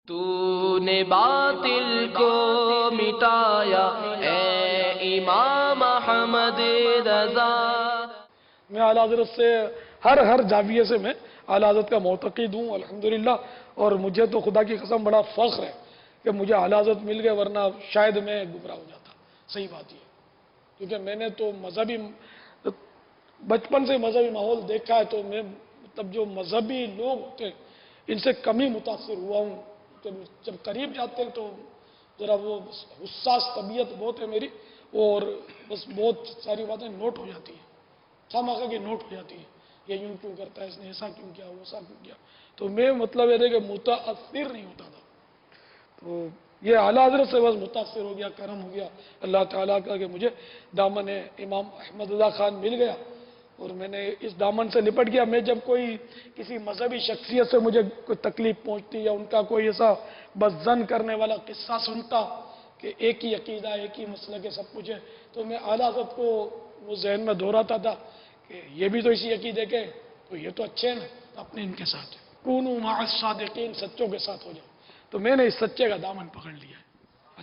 تو نے باطل کو مٹایا اے امام احمد رضا۔ میں اعلیٰ حضرت سے ہر زاویے سے میں اعلیٰ حضرت کا معتقد ہوں الحمدللہ، اور مجھے تو خدا کی قسم بڑا فخر ہے کہ مجھے اعلیٰ حضرت مل گئے، ورنہ شاید میں گمراہ ہو جاتا۔ صحیح بات یہ ہے، کیونکہ میں نے تو مذہبی بچپن سے مذہبی ماحول دیکھا ہے، تو میں مطلب جو مذہبی لوگ ہوتے ہیں ان سے کم ہی متاثر ہوا ہوں۔ جب قریب جاتے ہیں تو ذرا وہ حساس طبیعت بہت ہے میری، اور بس بہت ساری باتیں نوٹ ہو جاتی ہیں، خامخواہ کی نوٹ ہو جاتی ہے، یہ یوں کیوں کرتا ہے، اس نے ایسا کیوں کیا، ویسا کیوں کیا۔ تو میں مطلب یہ ہے کہ متاثر نہیں ہوتا تھا، تو یہ اعلیٰ حضرت سے بس متاثر ہو گیا، کرم ہو گیا اللہ تعالیٰ کا کہ مجھے دامن امام احمد رضا خان مل گیا، اور میں نے اس دامن سے لپٹ گیا۔ میں جب کوئی کسی مذہبی شخصیت سے مجھے کوئی تکلیف پہنچتی یا ان کا کوئی ایسا بس زن کرنے والا قصہ سنتا کہ ایک ہی عقیدہ، ایک ہی مسلک ہے، سب کچھ ہے، تو میں اعلیٰ حضرت کو وہ ذہن میں دہراتا تھا کہ یہ بھی تو اسی عقیدے کے، تو یہ تو اچھے ہیں نا، اپنے ان کے ساتھ کونوا مع الصادقین، سچوں کے ساتھ ہو جاؤ۔ تو میں نے اس سچے کا دامن پکڑ لیا ہے۔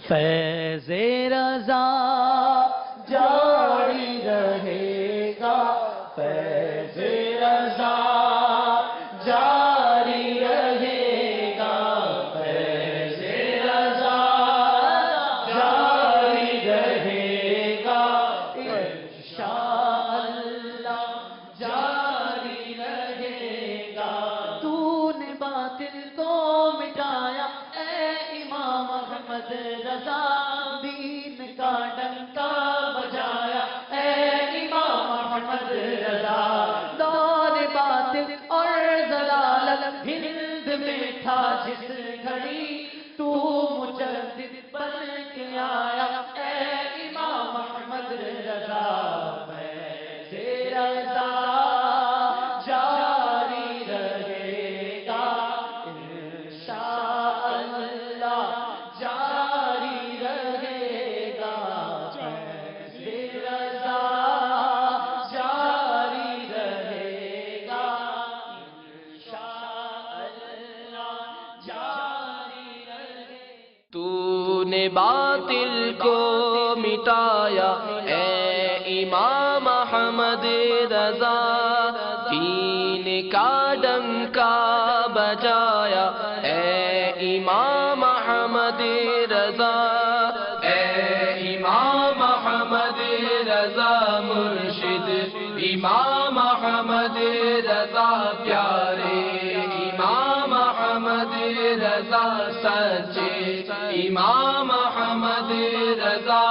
فیض رضا جاری رہے گا، فیض رضا جاری رہے گا، فیض رضا جاری رہے گا، انشاءاللہ جاری رہے گا۔ تو نے باطل کو مٹایا اے امام احمد رضا، دین کا ڈنکا بجایا اے امام احمد رضا۔ دور باطل اور ضلالت ہند میں تھا جس گھڑی، تو مجدد بن کے آیا اے امام احمد رضا۔ فیض رضا جاری رہے گا، انشاءاللہ جاری رہے گا، فیض رضا جاری رہے گا، انشاءاللہ جاری رہے گا۔ تو نے باطل کو مٹایا اے امام احمد رضا، دین کا ڈنکا بجایا اے امام احمد رضا، اے امام احمد رضا مرشد، امام احمد رضا پیارے، امام احمد رضا سچے، امام احمد رضا